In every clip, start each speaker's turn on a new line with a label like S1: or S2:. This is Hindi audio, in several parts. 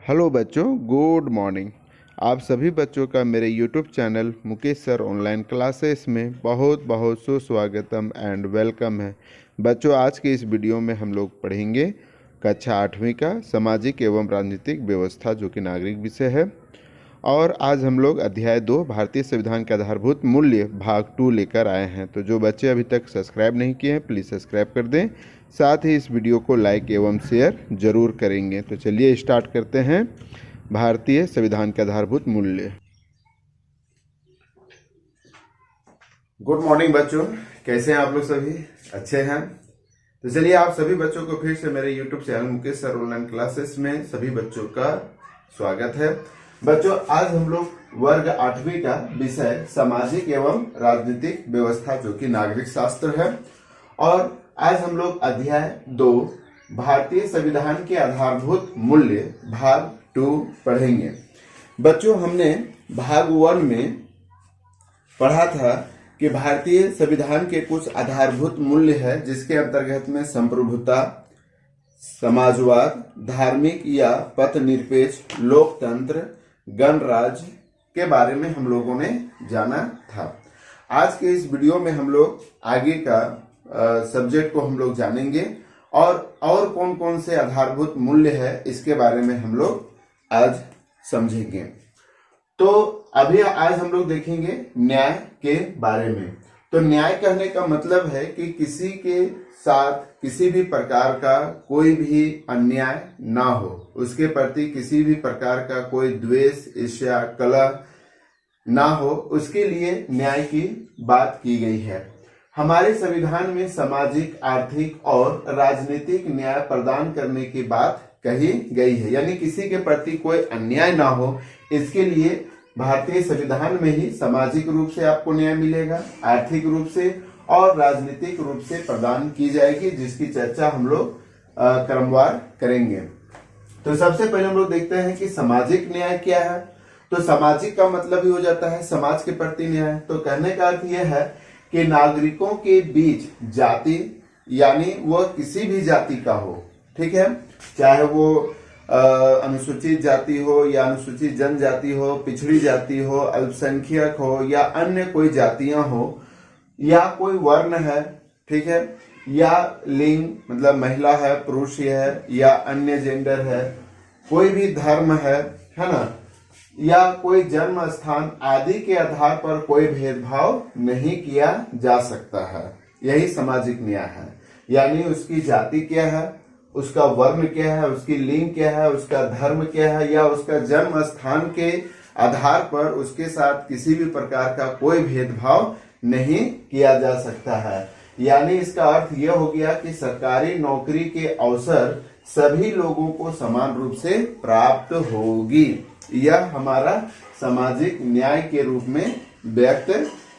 S1: हेलो बच्चों, गुड मॉर्निंग। आप सभी बच्चों का मेरे YouTube channel Mukesh sir online classes में बहुत बहुत सुस्वागतम एंड वेलकम है। बच्चों, आज के इस वीडियो में हम लोग पढ़ेंगे कक्षा 8वीं का सामाजिक एवं राजनीतिक व्यवस्था, जो कि नागरिक विषय है। और आज हम लोग अध्याय 2 भारतीय संविधान के आधारभूत मूल्य भाग 2 लेकर आए हैं। तो जो बच्चे अभी तक सब्सक्राइब नहीं किए हैं, प्लीज़ सब्सक्राइब कर दें। साथ ही इस वीडियो को लाइक एवं शेयर जरूर करेंगे। तो चलिए स्टार्ट करते हैं। भारतीय संविधान के आधारभूत मूल्य। गुड मॉर्निंग बच्चों, कैसे हैं आप लोग? सभी अच्छे हैं? तो चलिए, आप सभी बच्चों को फिर से मेरे YouTube channel Mukesh sir online classes में सभी बच्चों का स्वागत है। बच्चों, आज हम लोग वर्ग 8वीं का विषय सामाजिक एवं राजनीतिक व्यवस्था, जो कि नागरिक शास्त्र है, और आज हम लोग अध्याय 2 भारतीय संविधान के आधारभूत मूल्य भाग 2 पढ़ेंगे। बच्चों, हमने भाग 1 में पढ़ा था कि भारतीय संविधान के कुछ आधारभूत मूल्य है, जिसके अंतर्गत में संप्रभुता, समाजवाद, धार्मिक या पथनिरपेक्ष, लोकतंत्र, गणराज्य के बारे में हम लोगों ने जाना था। आज के इस वीडियो में हम लोग आगे का सब्जेक्ट को हम लोग जानेंगे और कौन कौन से आधारभूत मूल्य है इसके बारे में हम लोग आज समझेंगे। तो अभी आज हम लोग देखेंगे न्याय के बारे में। तो न्याय कहने का मतलब है कि किसी के साथ किसी भी प्रकार का कोई भी अन्याय ना हो, उसके प्रति किसी भी प्रकार का कोई द्वेष, ईर्ष्या, कलह ना हो, उसके लिए न्याय की बात की गई है। हमारे संविधान में सामाजिक, आर्थिक और राजनीतिक न्याय प्रदान करने की बात कही गई है, यानी किसी के प्रति कोई अन्याय ना हो, इसके लिए भारतीय संविधान में ही सामाजिक रूप से आपको न्याय मिलेगा, आर्थिक रूप से और राजनीतिक रूप से प्रदान की जाएगी, जिसकी चर्चा हम लोग क्रमवार करेंगे। तो सबसे पहले हम लोग देखते हैं कि सामाजिक न्याय क्या है। तो सामाजिक का मतलब ही हो जाता है समाज के प्रति न्याय। तो कहने का अर्थ यह है कि नागरिकों के बीच जाति, यानी वह किसी भी जाति का हो, ठीक है, चाहे वो अनुसूचित जाति हो या अनुसूचित जनजाति हो, पिछड़ी जाति हो, अल्पसंख्यक हो या अन्य कोई जातियां हो, या कोई वर्ण है, ठीक है, या लिंग मतलब महिला है, पुरुष है या अन्य जेंडर है, कोई भी धर्म है ना, या कोई जन्म स्थान आदि के आधार पर कोई भेदभाव नहीं किया जा सकता है। यही सामाजिक न्याय है। यानी उसकी जाति क्या है, उसका वर्ण क्या है, उसकी लिंग क्या है, उसका धर्म क्या है, या उसका जन्म स्थान के आधार पर उसके साथ किसी भी प्रकार का कोई भेदभाव नहीं किया जा सकता है। यानी इसका अर्थ यह हो गया कि सरकारी नौकरी के अवसर सभी लोगों को समान रूप से प्राप्त होगी। यह हमारा सामाजिक न्याय के रूप में व्यक्त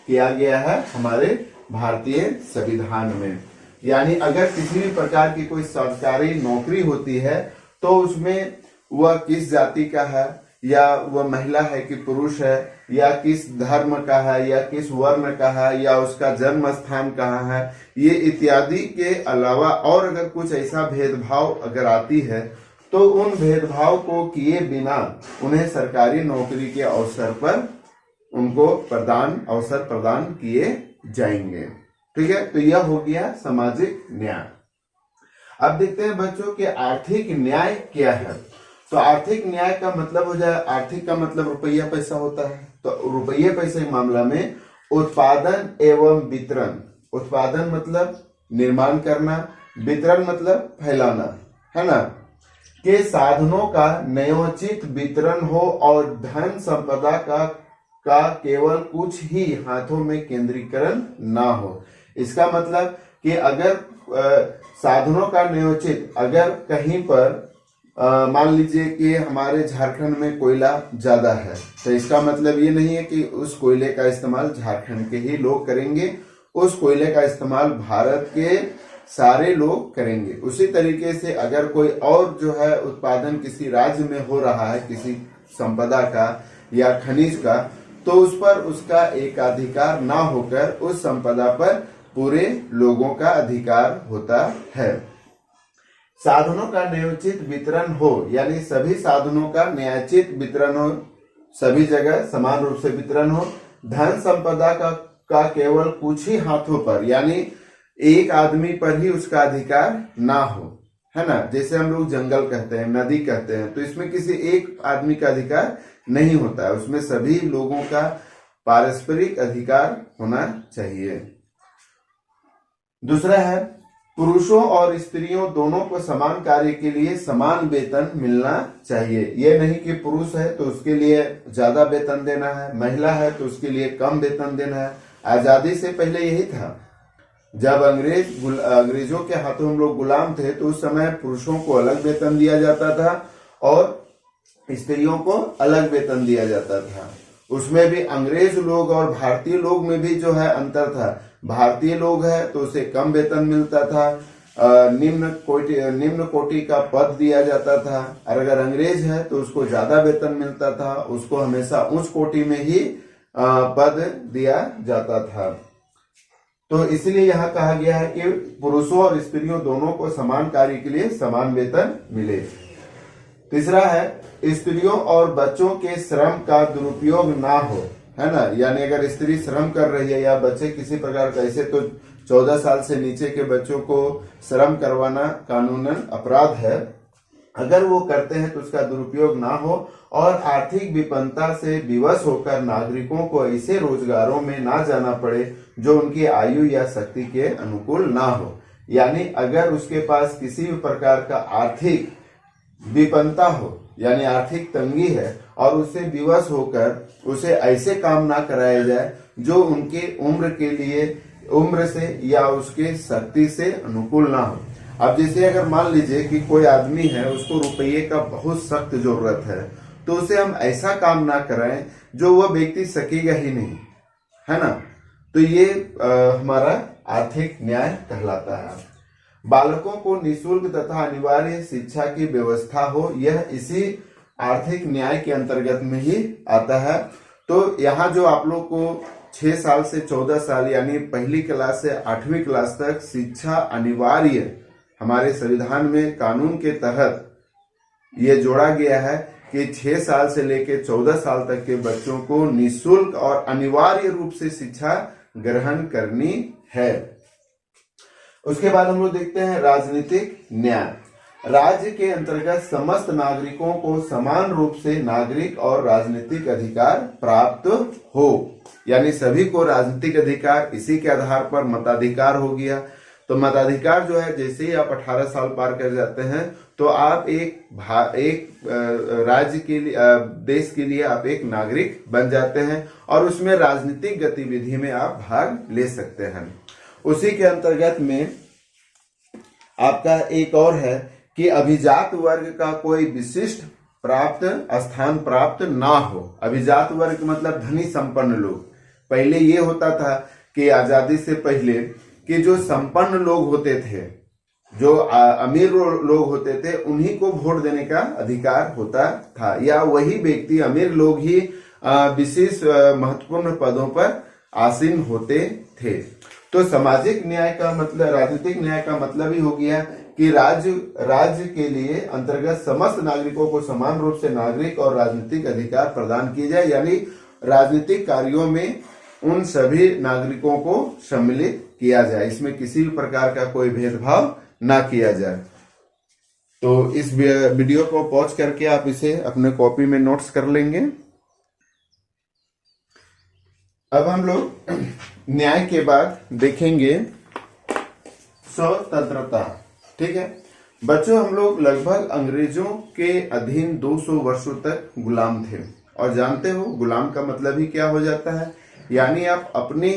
S1: किया गया है हमारे भारतीय संविधान में। यानी अगर किसी भी प्रकार की कोई सरकारी नौकरी होती है तो उसमें वह किस जाति का है, या वह महिला है कि पुरुष है, या किस धर्म का है, या किस वर्ण का है, या उसका जन्म स्थान कहाँ है, ये इत्यादि के अलावा और अगर कुछ ऐसा भेदभाव अगर आती है तो उन भेदभाव को किए बिना उन्हें सरकारी नौकरी के अवसर पर उनको अवसर प्रदान किए जाएंगे। ठीक है, तो यह हो गया सामाजिक न्याय। अब देखते हैं बच्चों कि आर्थिक न्याय क्या है। तो आर्थिक न्याय का मतलब हो जाए, आर्थिक का मतलब रुपया पैसा होता है। तो रुपये पैसे के मामला में उत्पादन एवं वितरण, उत्पादन मतलब निर्माण करना, वितरण मतलब फैलाना, है ना, के साधनों का न्यायोचित वितरण हो और धन संपदा का केवल कुछ ही हाथों में केंद्रीकरण ना हो। इसका मतलब कि अगर साधनों का न्यायोचित, अगर कहीं पर मान लीजिए कि हमारे झारखंड में कोयला ज्यादा है, तो इसका मतलब ये नहीं है कि उस कोयले का इस्तेमाल झारखंड के ही लोग करेंगे, उस कोयले का इस्तेमाल भारत के सारे लोग करेंगे। उसी तरीके से अगर कोई और जो है उत्पादन किसी राज्य में हो रहा है, किसी संपदा का या खनिज का, तो उस पर उसका एकाधिकार ना होकर उस संपदा पर पूरे लोगों का अधिकार होता है। साधनों का न्यायोचित वितरण हो, यानी सभी साधनों का न्यायोचित वितरण हो, सभी जगह समान रूप से वितरण हो। धन संपदा का केवल कुछ ही हाथों पर, यानी एक आदमी पर ही उसका अधिकार ना हो, है ना। जैसे हम लोग जंगल कहते हैं, नदी कहते हैं, तो इसमें किसी एक आदमी का अधिकार नहीं होता है, उसमें सभी लोगों का पारस्परिक अधिकार होना चाहिए। दूसरा है पुरुषों और स्त्रियों दोनों को समान कार्य के लिए समान वेतन मिलना चाहिए। ये नहीं कि पुरुष है तो उसके लिए ज्यादा वेतन देना है, महिला है तो उसके लिए कम वेतन देना है। आजादी से पहले यही था। जब अंग्रेजों के हाथों हम लोग गुलाम थे तो उस समय पुरुषों को अलग वेतन दिया जाता था और स्त्रियों को अलग वेतन दिया जाता था। उसमें भी अंग्रेज लोग और भारतीय लोग में भी जो है अंतर था। भारतीय लोग है तो उसे कम वेतन मिलता था, निम्न कोटि का पद दिया जाता था, और अगर अंग्रेज है तो उसको ज्यादा वेतन मिलता था, उसको हमेशा उच्च कोटि में ही पद दिया जाता था। तो इसलिए यहाँ कहा गया है कि पुरुषों और स्त्रियों दोनों को समान कार्य के लिए समान वेतन मिले। तीसरा है स्त्रियों और बच्चों के श्रम का दुरुपयोग ना हो, है ना। यानी अगर स्त्री श्रम कर रही है या बच्चे किसी प्रकार का, ऐसे तो 14 साल से नीचे के बच्चों को श्रम करवाना कानूनन अपराध है। अगर वो करते हैं तो उसका दुरुपयोग ना हो और आर्थिक विपन्नता से विवश होकर नागरिकों को ऐसे रोजगारों में ना जाना पड़े जो उनकी आयु या शक्ति के अनुकूल ना हो। यानी अगर उसके पास किसी भी प्रकार का आर्थिक विपन्नता हो, यानी आर्थिक तंगी है, और उससे विवश होकर उसे ऐसे काम ना कराया जाए जो उनके उम्र से या उसके शक्ति से अनुकूल ना हो। अब जैसे अगर मान लीजिए कि कोई आदमी है, उसको रुपये का बहुत सख्त जरूरत है, तो उसे हम ऐसा काम ना कराएं जो वह व्यक्ति सकेगा ही नहीं, है ना। तो ये हमारा आर्थिक न्याय कहलाता है। बालकों को निःशुल्क तथा अनिवार्य शिक्षा की व्यवस्था हो, यह इसी आर्थिक न्याय के अंतर्गत में ही आता है। तो यहाँ जो आप लोग को 6 साल से 14 साल यानी पहली क्लास से 8वीं क्लास तक शिक्षा अनिवार्य हमारे संविधान में कानून के तहत ये जोड़ा गया है कि 6 साल से लेकर 14 साल तक के बच्चों को निःशुल्क और अनिवार्य रूप से शिक्षा ग्रहण करनी है। उसके बाद हम लोग देखते हैं राजनीतिक न्याय। राज्य के अंतर्गत समस्त नागरिकों को समान रूप से नागरिक और राजनीतिक अधिकार प्राप्त हो, यानी सभी को राजनीतिक अधिकार, इसी के आधार पर मताधिकार हो गया। तो मताधिकार जो है, जैसे ही आप 18 साल पार कर जाते हैं तो आप एक राज्य के लिए, देश के लिए आप एक नागरिक बन जाते हैं और उसमें राजनीतिक गतिविधि में आप भाग ले सकते हैं। उसी के अंतर्गत में आपका एक और है कि अभिजात वर्ग का कोई विशिष्ट स्थान प्राप्त ना हो। अभिजात वर्ग मतलब धनी संपन्न लोग। पहले ये होता था कि आजादी से पहले कि जो संपन्न लोग होते थे, जो अमीर लोग होते थे, उन्हीं को वोट देने का अधिकार होता था, या वही व्यक्ति, अमीर लोग ही विशेष महत्वपूर्ण पदों पर आसीन होते थे। तो सामाजिक न्याय का मतलब, राजनीतिक न्याय का मतलब ही हो गया कि राज्य के लिए अंतर्गत समस्त नागरिकों को समान रूप से नागरिक और राजनीतिक अधिकार प्रदान किए जाए, यानी राजनीतिक कार्यों में उन सभी नागरिकों को सम्मिलित किया जाए, इसमें किसी भी प्रकार का कोई भेदभाव ना किया जाए। तो इस वीडियो को पॉज करके आप इसे अपने कॉपी में नोट्स कर लेंगे। अब हम लोग न्याय के बाद देखेंगे स्वतंत्रता। ठीक है बच्चों, हम लोग लगभग अंग्रेजों के अधीन 200 वर्षों तक गुलाम थे, और जानते हो गुलाम का मतलब ही क्या हो जाता है, यानी आप अपने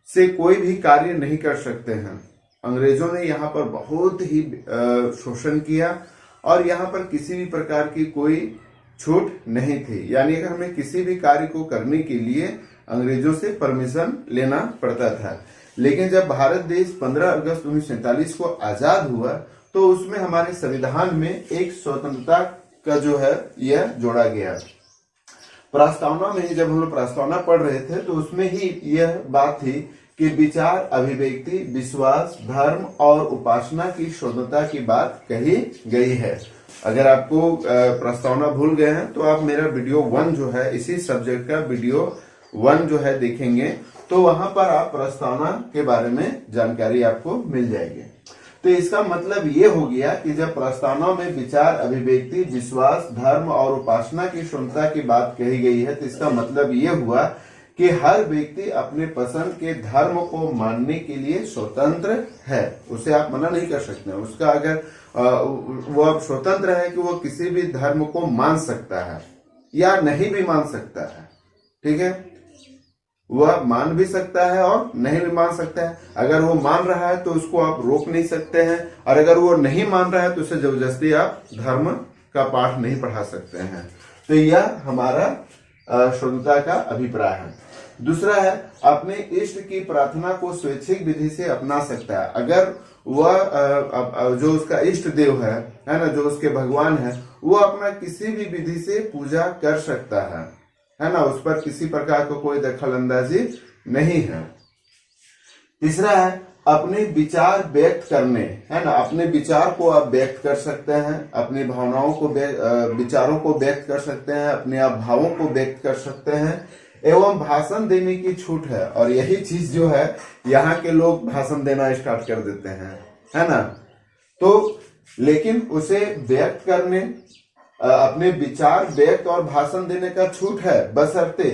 S1: से कोई भी कार्य नहीं कर सकते हैं। अंग्रेजों ने यहाँ पर बहुत ही शोषण किया और यहाँ पर किसी भी प्रकार की कोई छूट नहीं थी, यानी अगर हमें किसी भी कार्य को करने के लिए अंग्रेजों से परमिशन लेना पड़ता था। लेकिन जब भारत देश 15 अगस्त 1947 को आजाद हुआ तो उसमें हमारे संविधान में एक स्वतंत्रता का जो है यह जोड़ा गया। प्रस्तावना में जब हम लोग प्रस्तावना पढ़ रहे थे तो उसमें ही यह बात थी कि विचार, अभिव्यक्ति, विश्वास, धर्म और उपासना की स्वतंत्रता की बात कही गई है। अगर आपको प्रस्तावना भूल गए हैं तो आप मेरा वीडियो 1 जो है इसी सब्जेक्ट का वीडियो 1 जो है देखेंगे, तो वहां पर आप प्रस्तावना के बारे में जानकारी आपको मिल जाएगी। तो इसका मतलब ये हो गया कि जब प्रस्तावना में विचार, अभिव्यक्ति, विश्वास, धर्म और उपासना की स्वतंत्रता की बात कही गई है, तो इसका मतलब ये हुआ कि हर व्यक्ति अपने पसंद के धर्म को मानने के लिए स्वतंत्र है। उसे आप मना नहीं कर सकते हैं। उसका अगर वो अब स्वतंत्र है कि वो किसी भी धर्म को मान सकता है या नहीं भी मान सकता है, ठीक है। वह मान भी सकता है और नहीं भी मान सकता है। अगर वो मान रहा है तो उसको आप रोक नहीं सकते हैं, और अगर वो नहीं मान रहा है तो उसे जबरदस्ती आप धर्म का पाठ नहीं पढ़ा सकते हैं। तो यह हमारा स्वतंत्रता का अभिप्राय है। दूसरा है, अपने इष्ट की प्रार्थना को स्वैच्छिक विधि से अपना सकता है। अगर वह जो उसका इष्ट देव है ना, जो उसके भगवान है, वो अपना किसी भी विधि से पूजा कर सकता है ना, उस पर किसी प्रकार का कोई दखल अंदाजी नहीं है। तीसरा है, अपने विचार व्यक्त करने, है ना, अपने विचार को आप व्यक्त कर सकते हैं, अपनी भावनाओं को विचारों को व्यक्त कर सकते हैं, अपने आप भावों को व्यक्त कर सकते हैं, एवं भाषण देने की छूट है। और यही चीज जो है, यहाँ के लोग भाषण देना स्टार्ट कर देते हैं, है ना। तो लेकिन उसे व्यक्त करने, अपने विचार व्यक्त और भाषण देने का छूट है, बशर्ते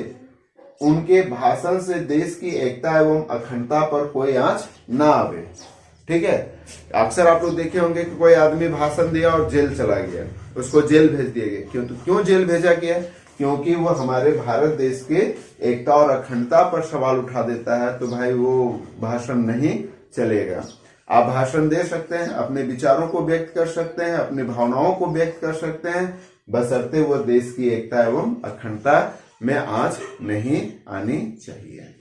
S1: उनके भाषण से देश की एकता एवं अखंडता पर कोई आंच ना आवे, ठीक है। अक्सर आप लोग देखे होंगे कि कोई आदमी भाषण दिया और जेल चला गया, उसको जेल भेज दिया गया। क्यों जेल भेजा गया? क्योंकि वो हमारे भारत देश के एकता और अखंडता पर सवाल उठा देता है। तो भाई वो भाषण नहीं चलेगा। आप भाषण दे सकते हैं, अपने विचारों को व्यक्त कर सकते हैं, अपनी भावनाओं को व्यक्त कर सकते हैं, बशर्ते वो देश की एकता एवं अखंडता में आंच नहीं आनी चाहिए।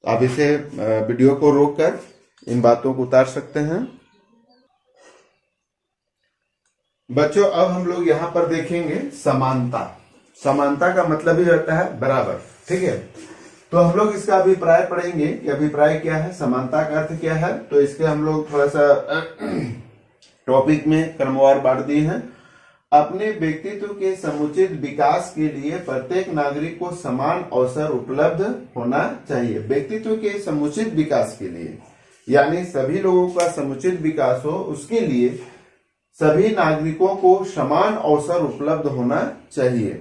S1: आप इसे वीडियो को रोककर इन बातों को उतार सकते हैं। बच्चों, अब हम लोग यहाँ पर देखेंगे समानता। समानता का मतलब ही रहता है बराबर, ठीक है। तो हम लोग इसका अभिप्राय पढ़ेंगे कि अभिप्राय क्या है, समानता का अर्थ क्या है। तो इसके हम लोग थोड़ा सा टॉपिक में क्रमवार बांट दिए हैं। अपने व्यक्तित्व के समुचित विकास के लिए प्रत्येक नागरिक को समान अवसर उपलब्ध होना चाहिए। व्यक्तित्व के समुचित विकास के लिए, यानी सभी लोगों का समुचित विकास हो, उसके लिए सभी नागरिकों को समान अवसर उपलब्ध होना चाहिए,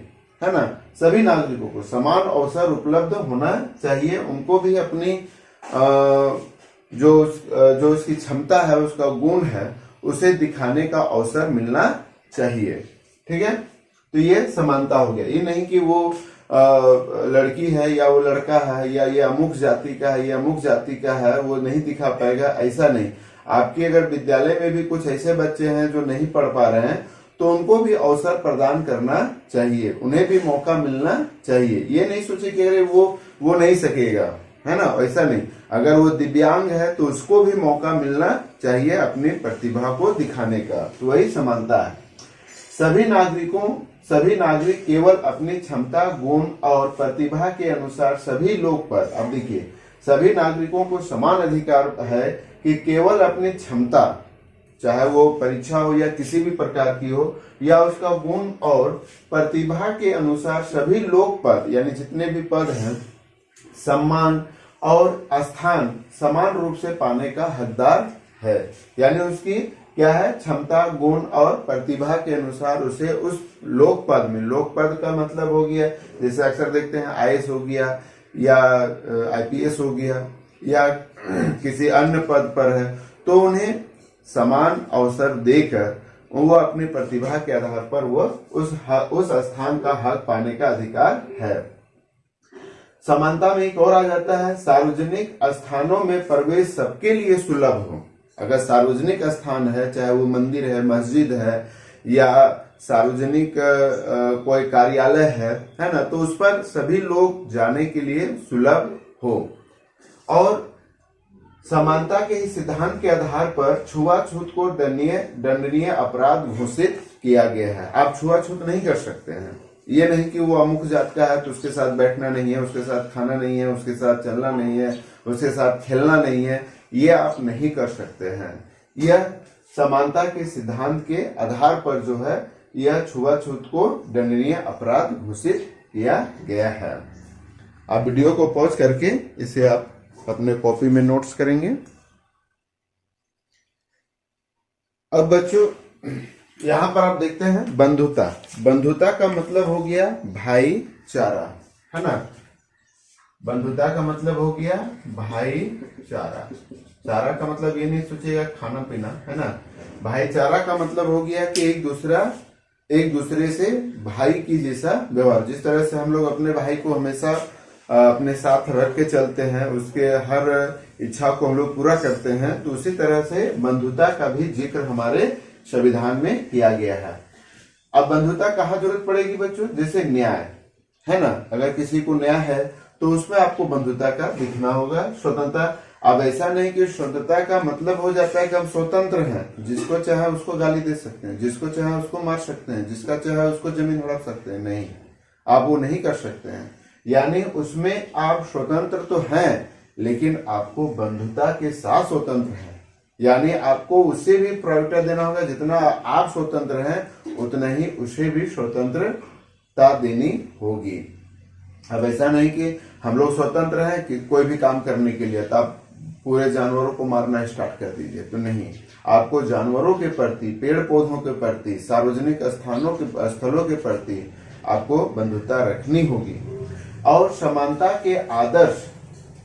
S1: है ना। सभी नागरिकों को समान अवसर उपलब्ध होना चाहिए। उनको भी अपनी जो उसकी क्षमता है, उसका गुण है, उसे दिखाने का अवसर मिलना चाहिए, ठीक है। तो ये समानता हो गया। ये नहीं कि वो लड़की है या वो लड़का है या ये अमुक जाति का है या अमुक जाति का है, वो नहीं दिखा पाएगा, ऐसा नहीं। आपके अगर विद्यालय में भी कुछ ऐसे बच्चे हैं जो नहीं पढ़ पा रहे हैं, तो उनको भी अवसर प्रदान करना चाहिए, उन्हें भी मौका मिलना चाहिए। ये नहीं सोचे कि अरे वो नहीं सकेगा, है ना, ऐसा नहीं। अगर वो दिव्यांग है तो उसको भी मौका मिलना चाहिए अपनी प्रतिभा को दिखाने का। तो वही समानता है। सभी नागरिक केवल अपनी क्षमता, गुण और प्रतिभा के अनुसार सभी लोग पर, अब देखिए, सभी नागरिकों को समान अधिकार है कि केवल अपनी क्षमता, चाहे वो परीक्षा हो या किसी भी प्रकार की हो, या उसका गुण और प्रतिभा के अनुसार सभी लोक पद, यानी जितने भी पद हैं, सम्मान और स्थान समान रूप से पाने का हकदार है। यानी उसकी क्या है, क्षमता, गुण और प्रतिभा के अनुसार उसे उस लोक पद में, लोक पद का मतलब हो गया, जैसे अक्सर देखते हैं आईएएस हो गया या आईपीएस हो गया या किसी अन्य पद पर है, तो उन्हें समान अवसर देकर वो अपनी प्रतिभा के आधार पर वो उस स्थान का हक पाने का अधिकार है। समानता में एक और आ जाता है, सार्वजनिक स्थानों में प्रवेश सबके लिए सुलभ हो। अगर सार्वजनिक स्थान है, चाहे वो मंदिर है, मस्जिद है या सार्वजनिक कोई कार्यालय है ना, तो उस पर सभी लोग जाने के लिए सुलभ हो। और समानता के इस सिद्धांत के आधार पर छुआछूत को दंडनीय अपराध घोषित किया गया है। आप छुआछूत नहीं कर सकते हैं, ये नहीं कि वो अमुक जात का है तो उसके साथ बैठना नहीं है, उसके साथ खाना नहीं है, उसके साथ चलना नहीं है, उसके साथ खेलना नहीं है, ये आप नहीं कर सकते हैं। यह समानता के सिद्धांत के आधार पर जो है यह छुआछूत को दंडनीय अपराध घोषित किया गया है। आप वीडियो को पॉज करके इसे आप अपने कॉपी में नोट्स करेंगे। अब बच्चों यहाँ पर आप देखते हैं बंधुता। बंधुता का मतलब हो गया भाईचारा, है ना। बंधुता का मतलब हो गया भाईचारा। चारा का मतलब ये नहीं सोचिएगा खाना पीना, है ना। भाईचारा का मतलब हो गया कि एक दूसरे से भाई की जैसा व्यवहार। जिस तरह से हम लोग अपने भाई को हमेशा अपने साथ रख के चलते हैं, उसके हर इच्छा को हम लोग पूरा करते हैं, तो उसी तरह से बंधुता का भी जिक्र हमारे संविधान में किया गया है। अब बंधुता कहाँ जरूरत पड़ेगी बच्चों? जैसे न्याय, है ना। अगर किसी को न्याय है तो उसमें आपको बंधुता का दिखना होगा। स्वतंत्रता, अब ऐसा नहीं कि स्वतंत्रता का मतलब हो जाता है कि हम स्वतंत्र हैं, जिसको चाहे उसको गाली दे सकते हैं, जिसको चाहे उसको मार सकते हैं, जिसका चाहे उसको जमीन हड़प सकते हैं। नहीं, आप वो नहीं कर सकते हैं। यानी उसमें आप स्वतंत्र तो हैं, लेकिन आपको बंधुता के साथ स्वतंत्र हैं। यानी आपको उसे भी प्रायोरिटी देना होगा, जितना आप स्वतंत्र हैं उतना ही उसे भी स्वतंत्रता देनी होगी। अब ऐसा नहीं कि हम लोग स्वतंत्र हैं कि कोई भी काम करने के लिए, तो आप पूरे जानवरों को मारना स्टार्ट कर दीजिए, तो नहीं। आपको जानवरों के प्रति, पेड़ पौधों के प्रति, सार्वजनिक स्थलों के प्रति आपको बंधुता रखनी होगी। और समानता के आदर्श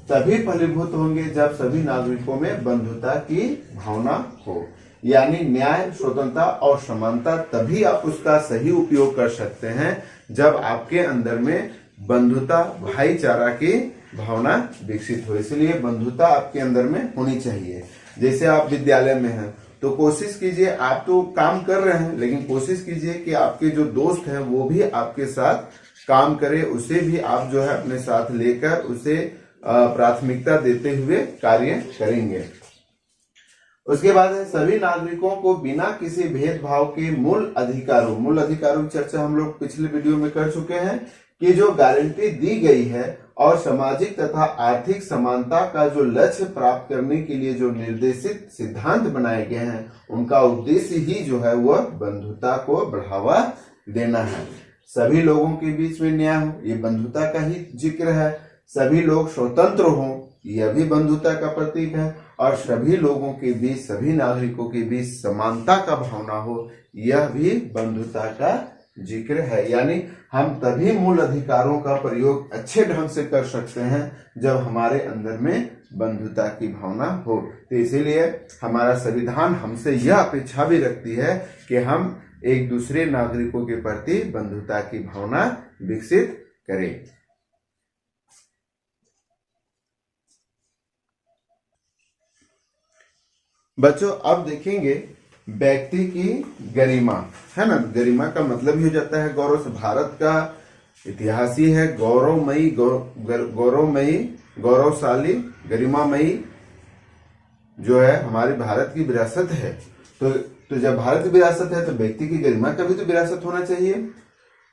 S1: तभी फलीभूत होंगे जब सभी नागरिकों में बंधुता की भावना हो। यानी न्याय, स्वतंत्रता और समानता तभी आप उसका सही उपयोग कर सकते हैं जब आपके अंदर में बंधुता, भाईचारा की भावना विकसित हो। इसलिए बंधुता आपके अंदर में होनी चाहिए। जैसे आप विद्यालय में हैं तो कोशिश कीजिए, आप तो काम कर रहे हैं, लेकिन कोशिश कीजिए कि आपके जो दोस्त हैं वो भी आपके साथ काम करे, उसे भी आप जो है अपने साथ लेकर उसे प्राथमिकता देते हुए कार्य करेंगे। उसके बाद है सभी नागरिकों को बिना किसी भेदभाव के मूल अधिकारों की चर्चा हम लोग पिछले वीडियो में कर चुके हैं कि जो गारंटी दी गई है और सामाजिक तथा आर्थिक समानता का जो लक्ष्य प्राप्त करने के लिए जो निर्देशित सिद्धांत बनाए गए हैं, उनका उद्देश्य ही जो है वह बंधुता को बढ़ावा देना है। सभी लोगों के बीच में न्याय हो, ये बंधुता का ही जिक्र है। सभी लोग स्वतंत्र हों, यह भी बंधुता का प्रतीक है। और सभी लोगों के बीच, सभी नागरिकों के बीच समानता का भावना हो, यह भी बंधुता का जिक्र है। यानी हम तभी मूल अधिकारों का प्रयोग अच्छे ढंग से कर सकते हैं जब हमारे अंदर में बंधुता की भावना हो। तो इसीलिए हमारा संविधान हमसे यह अपेक्षा भी रखती है कि हम एक दूसरे नागरिकों के प्रति बंधुता की भावना विकसित करें। बच्चों अब देखेंगे व्यक्ति की गरिमा, है ना। गरिमा का मतलब ही हो जाता है गौरव से। भारत का इतिहास ही है गौरवमयी, गौरवशाली, गरिमामयी जो है हमारे भारत की विरासत है। तो जब भारत की विरासत है तो व्यक्ति की गरिमा का भी तो विरासत होना चाहिए।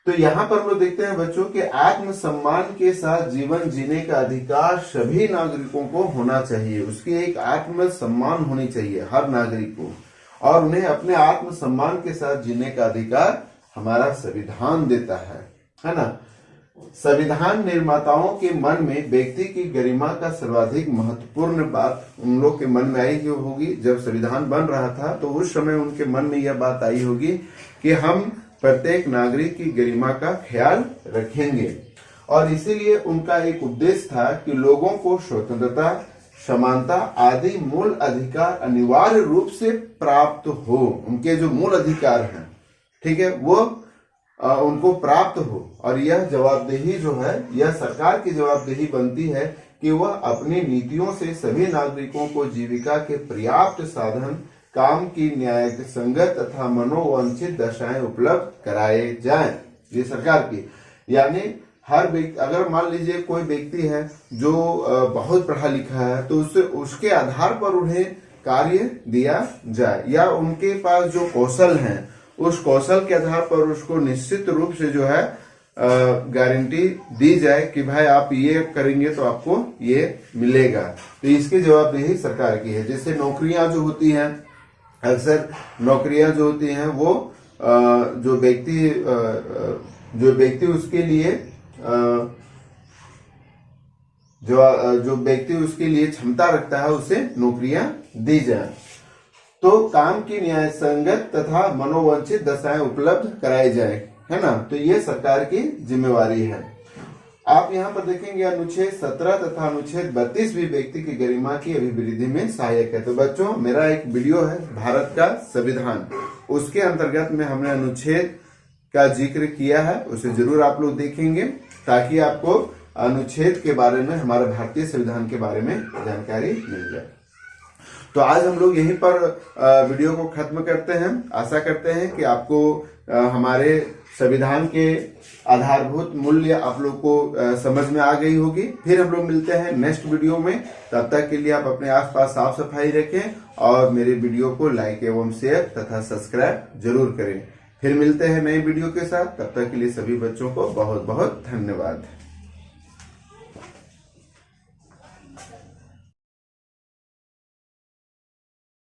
S1: तो यहाँ पर हम लोग देखते हैं बच्चों कि आत्मसम्मान के साथ जीवन जीने का अधिकार सभी नागरिकों को होना चाहिए। उसकी एक आत्मसम्मान होनी चाहिए हर नागरिक को, और उन्हें अपने आत्मसम्मान के साथ जीने का अधिकार हमारा संविधान देता है ना। संविधान निर्माताओं के मन में व्यक्ति की गरिमा का सर्वाधिक महत्वपूर्ण बात उन लोग के मन में आई होगी। जब संविधान बन रहा था तो उस समय उनके मन में यह बात आई होगी कि हम प्रत्येक नागरिक की गरिमा का ख्याल रखेंगे, और इसीलिए उनका एक उद्देश्य था कि लोगों को स्वतंत्रता, समानता आदि मूल अधिकार अनिवार्य रूप से प्राप्त हो। उनके जो मूल अधिकार हैं, ठीक है, वो उनको प्राप्त हो। और यह जवाबदेही जो है, यह सरकार की जवाबदेही बनती है कि वह अपनी नीतियों से सभी नागरिकों को जीविका के पर्याप्त साधन, काम की न्याय संगत तथा मनोवांछित दशाएं उपलब्ध कराए जाएं। ये सरकार की, यानी हर व्यक्ति, अगर मान लीजिए कोई व्यक्ति है जो बहुत पढ़ा लिखा है तो उसके आधार पर उन्हें कार्य दिया जाए, या उनके पास जो कौशल हैं उस कौशल के आधार पर उसको निश्चित रूप से जो है गारंटी दी जाए कि भाई आप ये करेंगे तो आपको ये मिलेगा। तो इसकी जवाबदेही सरकार की है। जैसे नौकरियां जो होती हैं, अक्सर नौकरियां जो होती हैं वो जो व्यक्ति उसके लिए जो व्यक्ति उसके लिए क्षमता रखता है उसे नौकरियां दी जाए। तो काम की न्याय संगत तथा मनोवांछित दशाएं उपलब्ध कराई जाए, है ना। तो ये सरकार की जिम्मेवारी है। आप यहाँ पर देखेंगे अनुच्छेद 17 तथा अनुच्छेद 32 भी व्यक्ति की गरिमा की अभिवृद्धि में सहायक है। तो बच्चों, मेरा एक वीडियो है भारत का संविधान, उसके अंतर्गत में हमने अनुच्छेद का जिक्र किया है, उसे जरूर आप लोग देखेंगे ताकि आपको अनुच्छेद के बारे में, हमारे भारतीय संविधान के बारे में जानकारी मिल जाए। तो आज हम लोग यहीं पर वीडियो को खत्म करते हैं। आशा करते हैं कि आपको हमारे संविधान के आधारभूत मूल्य आप लोग को समझ में आ गई होगी। फिर हम लोग मिलते हैं नेक्स्ट वीडियो में। तब तक के लिए आप अपने आसपास साफ सफाई रखें और मेरे वीडियो को लाइक एवं शेयर तथा सब्सक्राइब जरूर करें। फिर मिलते हैं नए वीडियो के साथ। तब तक के लिए सभी बच्चों को बहुत बहुत धन्यवाद।